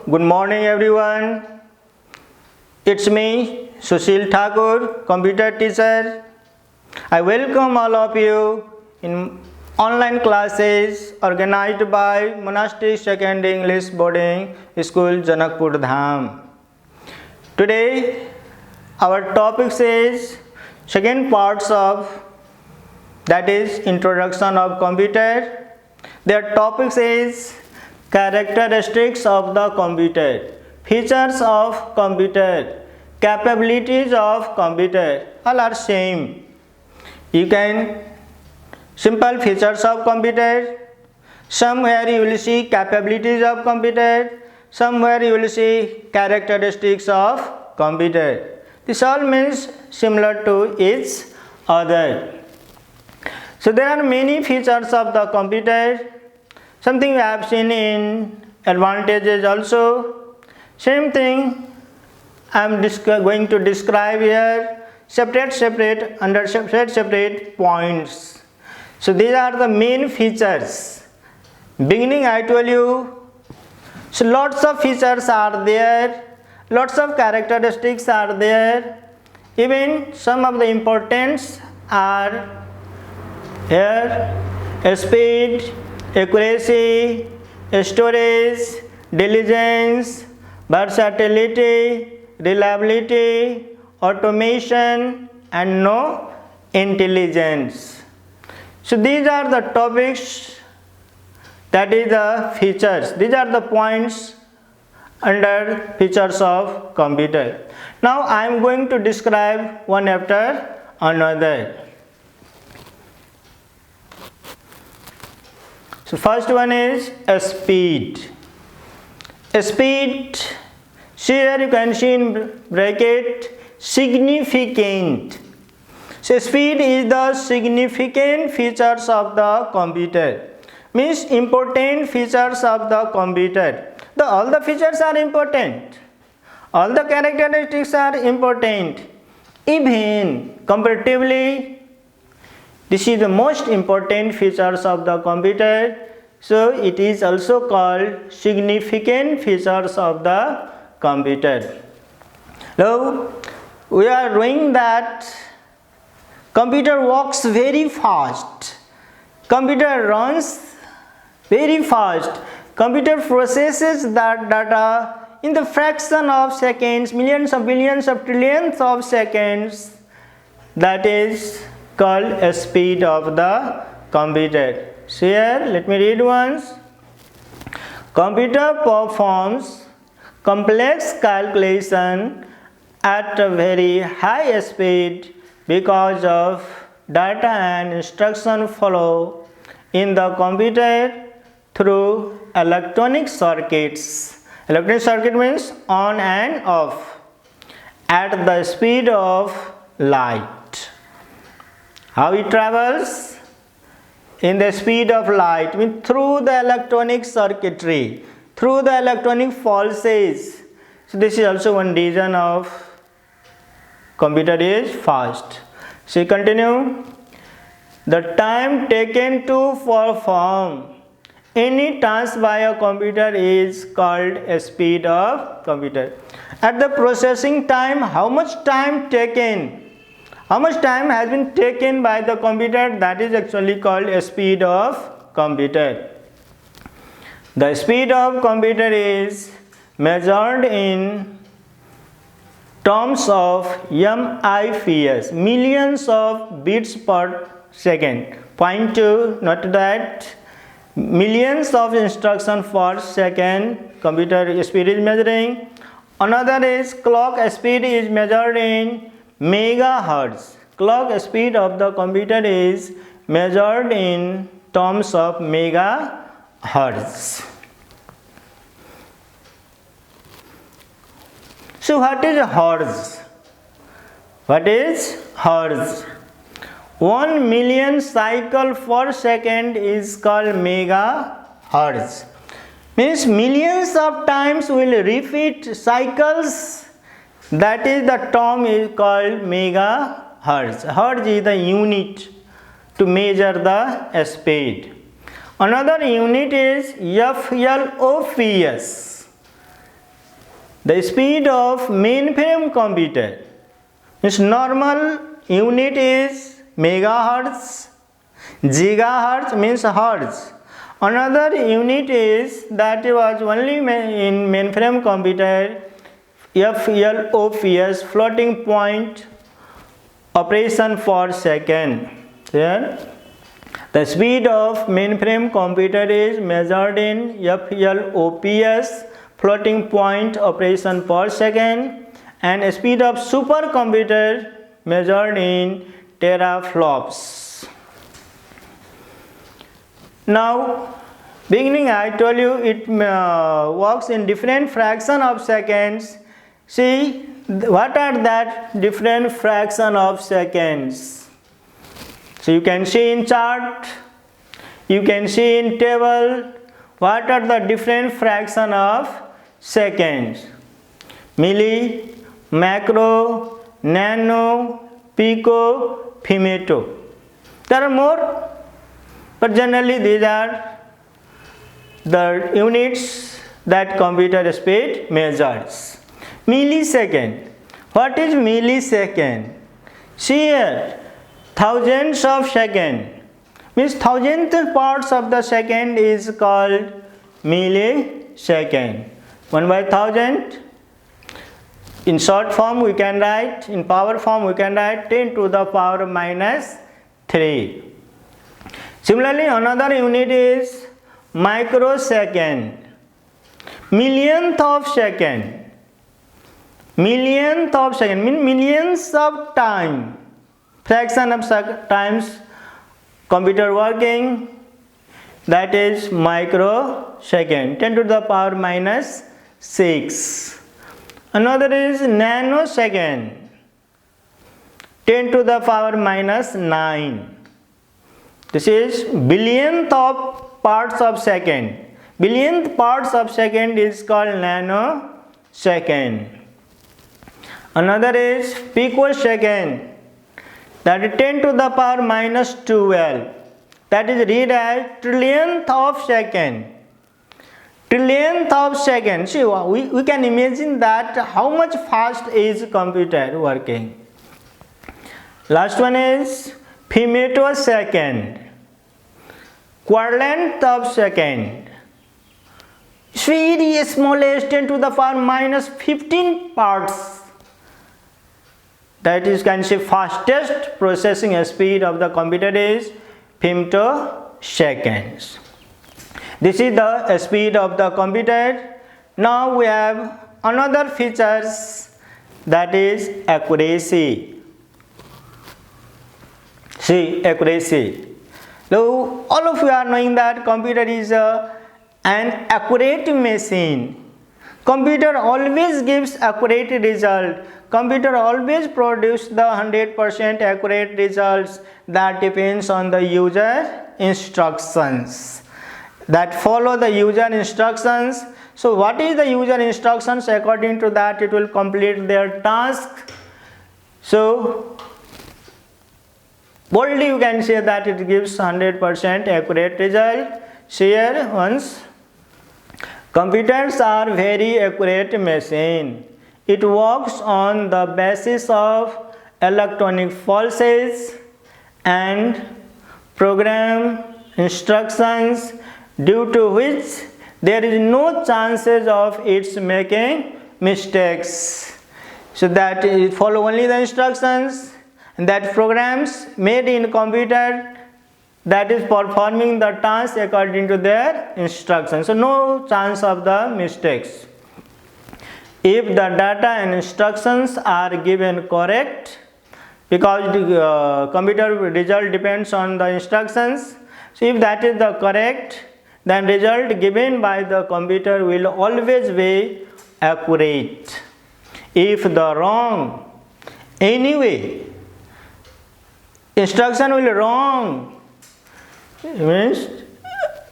Good morning everyone. It's me, Sushil Thakur, computer teacher. I welcome all of you in online classes organized by Monastic Secondary English Boarding School, Janakpur Dham. Today, our topic is second parts of that is introduction of computer. Their topic is characteristics of the computer, features of computer, capabilities of computer. All are same. You can simple features of computer. Somewhere you will see capabilities of computer. Somewhere you will see characteristics of computer. This all means similar to each other. So there are many features of the computer. Something we have seen in advantages also. Same thing I am going to describe here separate under separate points. So these are the main features. Beginning I told you, so lots of features are there, lots of characteristics are there. Even some of the importance are here: speed, accuracy, storage, diligence, versatility, reliability, automation, and no intelligence. So these are the topics, that is the features. These are the points under features of computer. Now I am going to describe one after another. So first one is speed. Speed, here you can see in bracket significant. So speed is the significant features of the computer. Means important features of the computer. All the features are important. All the characteristics are important. Even comparatively, this is the most important features of the computer. So it is also called significant features of the computer. Now we are doing that computer works very fast. Computer runs very fast. Computer processes that data in the fraction of seconds, millions of billions of trillions of seconds. That is called speed of the computer. So here let me read once. Computer performs complex calculation at a very high speed because of data and instruction flow in the computer through electronic circuits. Electronic circuit means on and off at the speed of light. How it travels? In the speed of light, means through the electronic circuitry, through the electronic pulses. So this is also one reason of computer is fast. So continue. The time taken to perform any task by a computer is called a speed of computer. At the processing time, how much time taken? How much time has been taken by the computer? That is actually called a speed of computer. The speed of computer is measured in terms of MIPS, millions of bits per second. Point 2, note that millions of instructions per second computer speed is measuring. Another is clock speed is measured in megahertz. Clock speed of the computer is measured in terms of megahertz. So what is hertz? What is hertz? 1 million cycle per second is called megahertz. Means millions of times will repeat cycles. That is the term is called megahertz. Hertz is the unit to measure the speed. Another unit is FLOPS. The speed of mainframe computer, its normal unit is megahertz, gigahertz means hertz. Another unit is that was only in mainframe computer, FLOPS, floating point operation per second. Here, the speed of mainframe computer is measured in FLOPS, floating point operation per second, and speed of supercomputer measured in teraflops. Now, beginning I told you it works in different fraction of seconds. See what are that different fraction of seconds. So you can see in chart, you can see in table what are the different fraction of seconds. Milli, macro, nano, pico, femto. There are more, but generally these are the units that computer speed measures. Millisecond. What is millisecond? See here, thousands of second means thousandth parts of the second is called millisecond. 1/1000. In short form we can write, in power form we can write 10 to the power minus 3. Similarly, another unit is microsecond. Millionth of second. Millionth of second means millions of time. Fraction of times computer working, that is microsecond. 10 to the power minus 6. Another is nanosecond. 10 to the power minus 9. This is billionth of parts of second. Billionth parts of second is called nanosecond. Another is picosecond. That is 10 to the power minus 12. That is read as trillionth of second. Trillionth of second. See, we can imagine that how much fast is computer working. Last one is femtosecond. Quadrillionth of second. Very smallest 10 to the power minus 15 parts. That is, can say, fastest processing speed of the computer is femtoseconds. This is the speed of the computer. Now we have another features, that is accuracy. See, accuracy. Now all of you are knowing that computer is an accurate machine. Computer always gives accurate result. Computer always produce the 100% accurate results. That depends on the user instructions. That follow the user instructions. So what is the user instructions? According to that it will complete their task. So boldly you can say that it gives 100% accurate result. Here once, computers are very accurate machine. It works on the basis of electronic pulses and program instructions, due to which there is no chances of its making mistakes. So that it follow only the instructions, and that programs made in computer that is performing the task according to their instructions. So no chance of the mistakes. If the data and instructions are given correct, because the computer result depends on the instructions. So if that is the correct, then result given by the computer will always be accurate. If the wrong, anyway, instruction will be wrong, means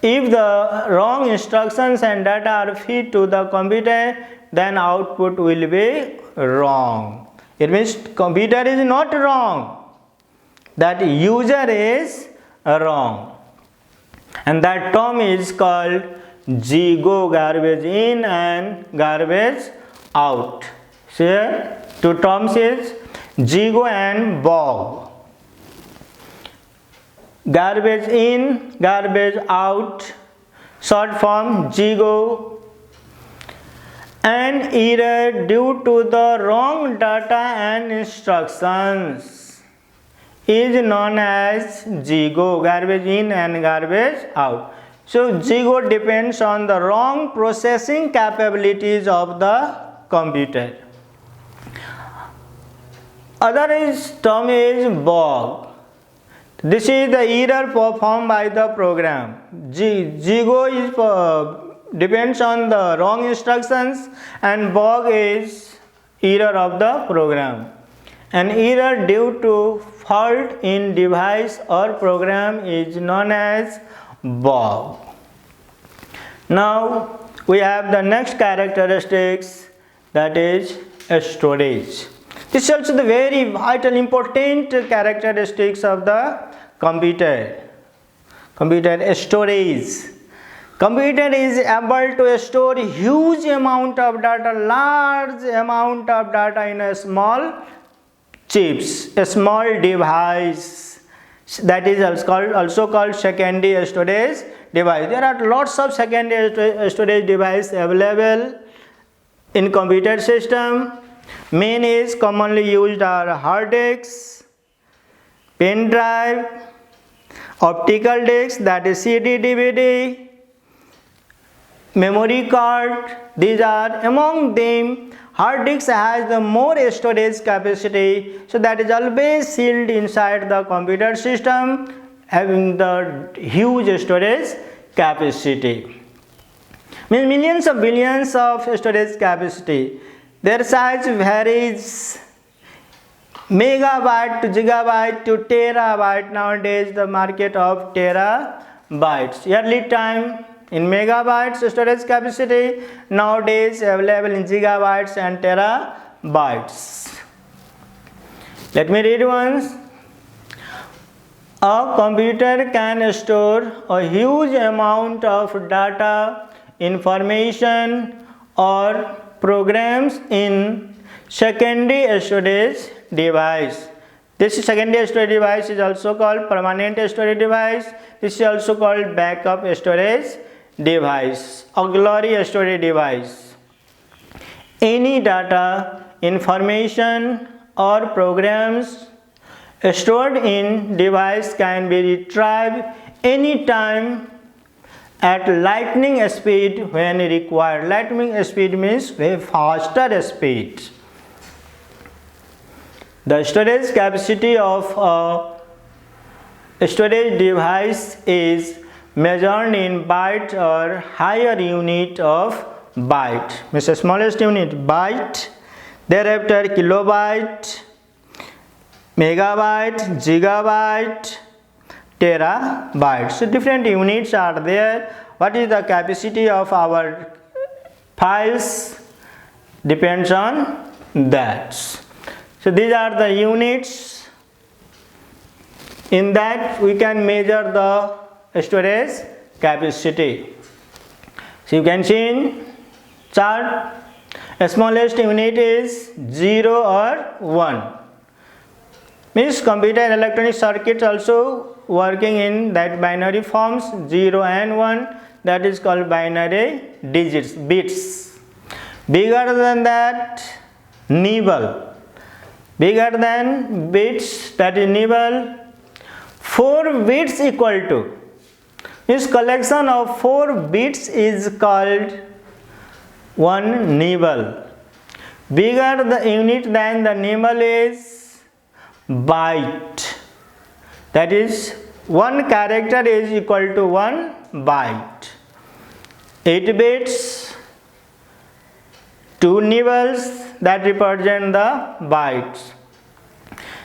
if the wrong instructions and data are fed to the computer, then output will be wrong. It means computer is not wrong, that user is wrong, and that term is called GIGO, garbage in and garbage out. So here two terms is GIGO and BOG. Garbage in, garbage out, short form GIGO. An error due to the wrong data and instructions is known as GIGO, garbage in and garbage out. So GIGO depends on the wrong processing capabilities of the computer. Other term is BOG. This is the error performed by the program. GIGO is depends on the wrong instructions, and BOG is error of the program. An error due to fault in device or program is known as BOG. Now we have the next characteristics, that is storage. This is also the very vital important characteristics of the computer. Computer storage. Computer is able to store huge amount of data, large amount of data in a small chips, a small device. That is also called secondary storage device. There are lots of secondary storage devices available in computer system. Main is commonly used are hard disks, pen drive, optical discs, that is CD, DVD, memory card. These are among them. Hard disk has the more storage capacity, so that is always sealed inside the computer system, having the huge storage capacity. Means millions of billions of storage capacity. Their size varies megabyte to gigabyte to terabyte. Nowadays the market of terabytes. Early time in megabytes storage capacity, nowadays available in gigabytes and terabytes. Let me read once. A computer can store a huge amount of data, information or programs in secondary storage device. This secondary storage device is also called permanent storage device. This is also called backup storage device, auxiliary storage device. Any data, information or programs stored in device can be retrieved anytime at lightning speed when required. Lightning speed means very faster speed. The storage capacity of a storage device is measured in byte or higher unit of byte. Means the smallest unit byte, thereafter kilobyte, megabyte, gigabyte, terabyte. So different units are there. What is the capacity of our files depends on that. So these are the units. In that we can measure the storage capacity. So you can see in chart, a smallest unit is 0 or 1. Means computer and electronic circuits also working in that binary forms 0 and 1, that is called binary digits, bits. Bigger than that, nibble. Bigger than bits, that is nibble. 4 bits equal to, means collection of 4 bits is called 1 nibble. Bigger the unit than the nibble is byte. That is 1 character is equal to 1 byte. 8 bits, 2 nibbles, that represent the bytes.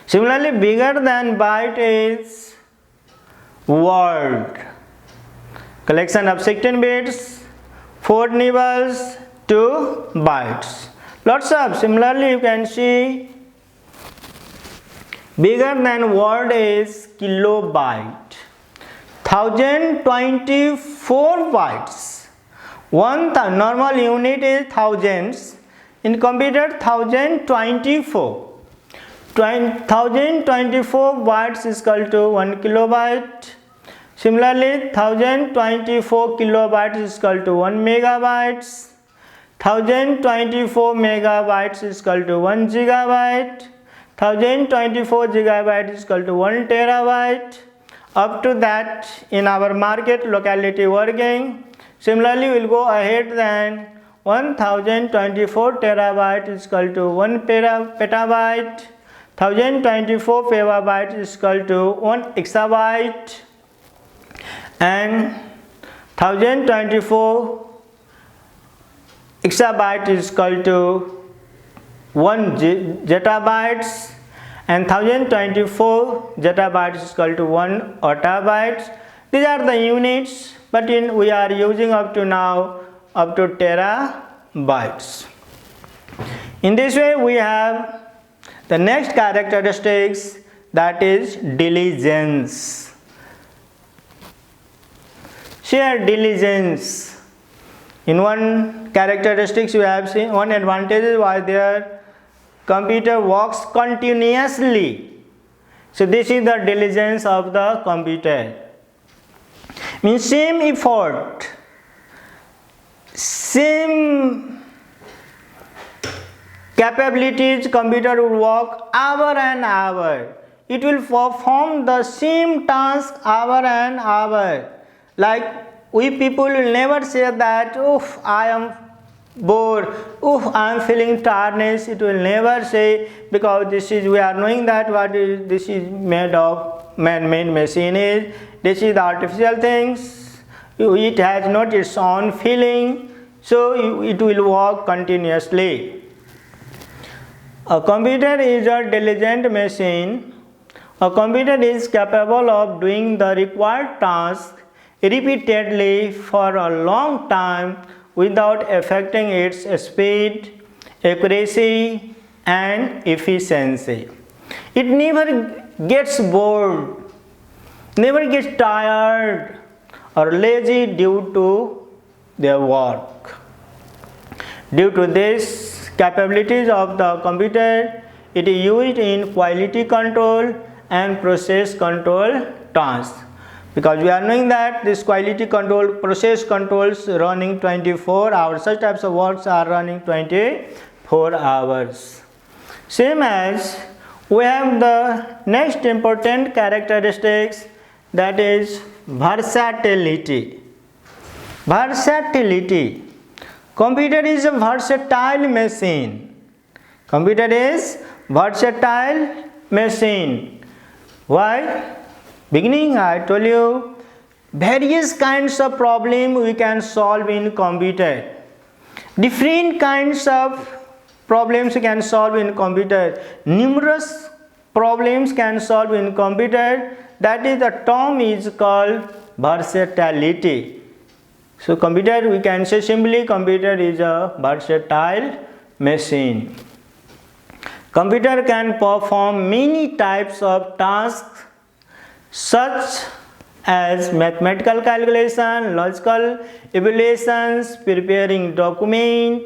Similarly, bigger than byte is word. Collection of 16 bits, 4 nibbles, 2 bytes. Lots of, similarly you can see bigger than word is kilobyte. 1024 bytes. One normal unit is thousands. In computer 1024 bytes is equal to 1 kilobyte. Similarly, 1024 kilobytes is equal to 1 megabytes. 1024 megabytes is equal to 1 gigabyte. 1024 gigabyte is equal to 1 terabyte. Up to that, in our market locality working, similarly we will go ahead then 1024 terabyte is equal to 1 petabyte. 1024 petabyte is equal to 1 exabyte, and 1024 exabyte is equal to 1 zettabytes, and 1024 zettabytes is equal to 1 ottabytes. These are the units, but we are using up to now up to terabytes. In this way, we have the next characteristics, that is diligence. Share diligence. In one characteristics you have seen, one advantage was there, computer works continuously. So this is the diligence of the computer. Means same effort, same capabilities, computer will work hour and hour. It will perform the same task hour and hour. Like we people will never say that, "Oof, I am bored, oof, I am feeling tiredness." It will never say, because we are knowing that this is made of man-made machine is. This is the artificial things. It has not its own feeling, so it will work continuously. A computer is a diligent machine. A computer is capable of doing the required task repeatedly for a long time without affecting its speed, accuracy, and efficiency. It never gets bored, never gets tired or lazy due to their work. Due to this capabilities of the computer, it is used in quality control and process control tasks. Because we are knowing that this quality control, process controls running 24 hours. Such types of works are running 24 hours. Same as we have the next important characteristics, that is versatility. Versatility. Computer is a versatile machine. Computer is versatile machine. Why? Beginning I told you, various kinds of problem we can solve in computer. Different kinds of problems we can solve in computer. Numerous problems can solve in computer. That is, the term is called versatility. So computer, we can say simply, computer is a versatile machine. Computer can perform many types of tasks, such as mathematical calculation, logical evaluations, preparing document,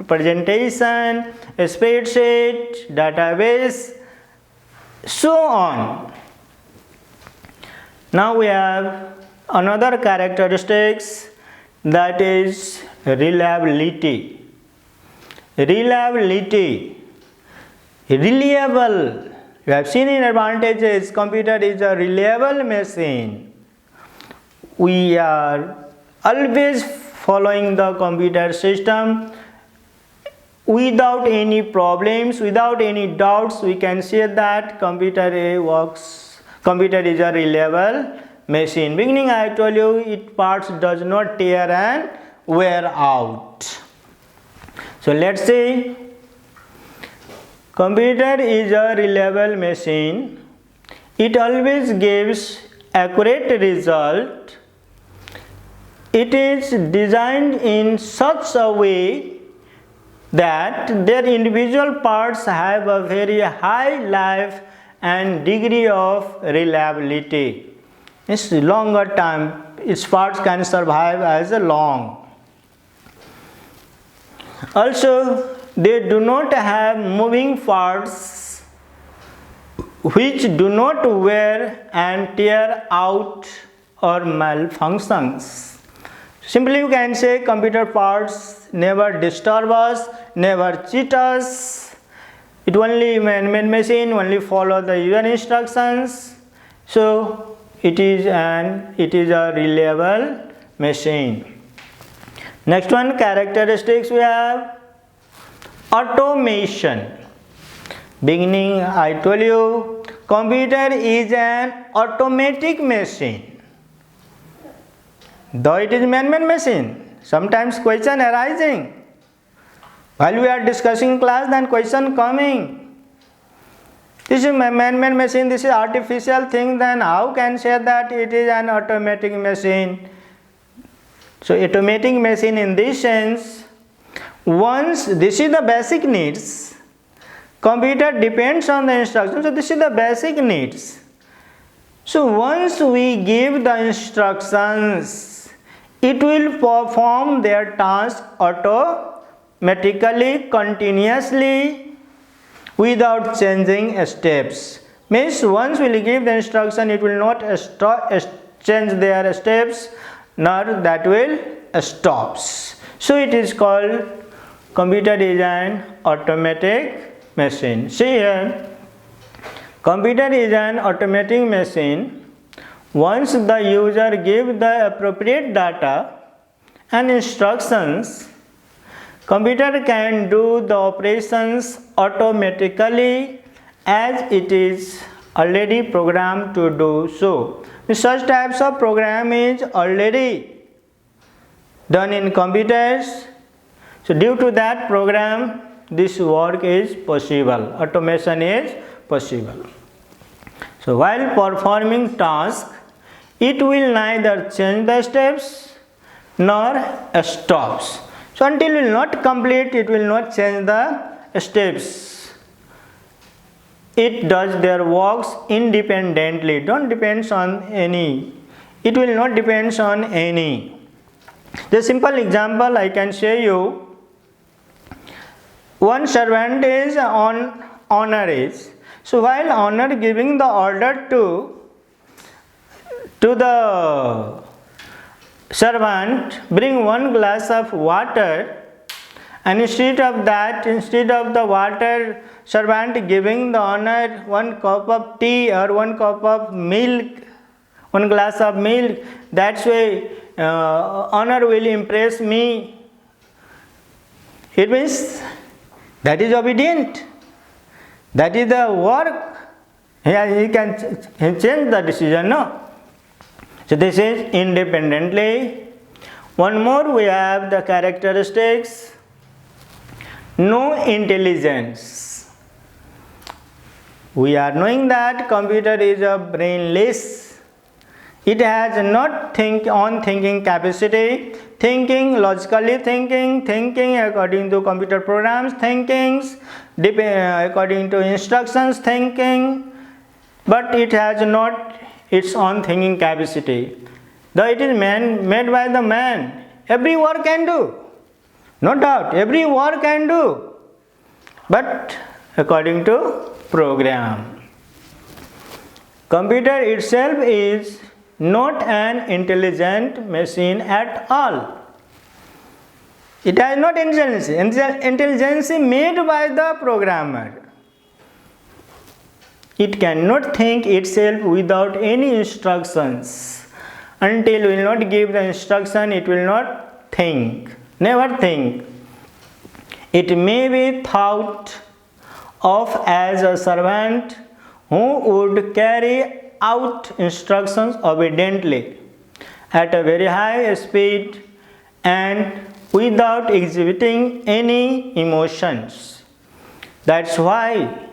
presentation, spreadsheet, database, so on. Now we have another characteristics, that is reliability. Reliability. Reliable. You have seen in advantages, computer is a reliable machine. We are always following the computer system without any problems, without any doubts. We can say that computer works. Computer is a reliable machine. Beginning I told you, its parts does not tear and wear out. So let's see. Computer is a reliable machine. It always gives accurate result. It is designed in such a way that their individual parts have a very high life and degree of reliability. It's longer time, its parts can survive as a long. Also, they do not have moving parts which do not wear and tear out or malfunctions. Simply you can say computer parts never disturb us, never cheat us. It only man-made machine only follow the user instructions. So it is a reliable machine. Next one, characteristics we have automation. Beginning I told you computer is an automatic machine. Though it is man-made machine, sometimes question arising. While we are discussing class, then question coming. This is man-made machine, this is artificial thing, then how can say that it is an automatic machine? So automatic machine in this sense, once this is the basic needs, computer depends on the instructions, so this is the basic needs. So once we give the instructions, it will perform their task automatically, continuously, without changing steps. Means once we give the instruction, it will not change their steps, nor that will stops. So it is called computer is an automatic machine. See here, computer is an automatic machine. Once the user gives the appropriate data and instructions, computer can do the operations automatically as it is already programmed to do so. Such types of program is already done in computers. So due to that program, this work is possible. Automation is possible. So while performing task, it will neither change the steps nor stops. So until it will not complete, it will not change the steps. It does their works independently. Don't depends on any. It will not depends on any. The simple example I can show you. One servant is on owner is. So while owner giving the order to the servant, bring one glass of water, and instead of the water, servant giving the owner one cup of tea or one cup of milk, one glass of milk. That's why owner will impress me. It means that is obedient. That is the work. Here he can change the decision, no? So this is independently. One more we have the characteristics. No intelligence. We are knowing that computer is a brainless. It has not thinking capacity, thinking logically, thinking according to computer programs, according to instructions, thinking, but it has not its own thinking capacity. Though it is made by the man, every work can do, no doubt, every work can do, but according to program. Computer itself is not an intelligent machine at all. It has not intelligence. Intelligence made by the programmer. It cannot think itself without any instructions. Until we will not give the instruction, it will not think. Never think. It may be thought of as a servant who would carry out instructions obediently at a very high speed and without exhibiting any emotions. That's why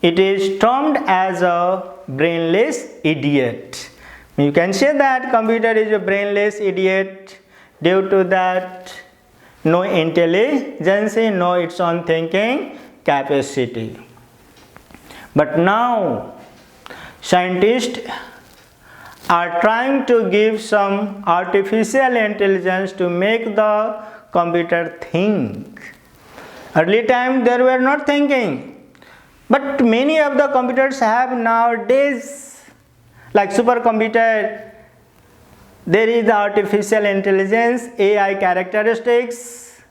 it is termed as a brainless idiot. You can say that computer is a brainless idiot due to that no intelligence, no its own thinking capacity. But now scientists are trying to give some artificial intelligence to make the computer think. Early time there were not thinking, but many of the computers have nowadays, like supercomputer, there is the artificial intelligence, AI characteristics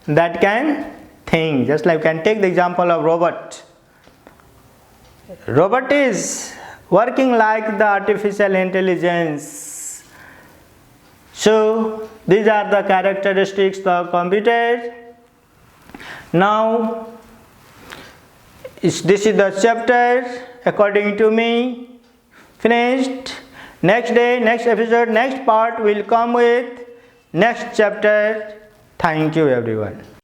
that can think. Just like you can take the example of robot. Robot is working like the artificial intelligence. So these are the characteristics of computer. Now this is the chapter according to me finished. Next day, next episode, next part will come with next chapter. Thank you everyone.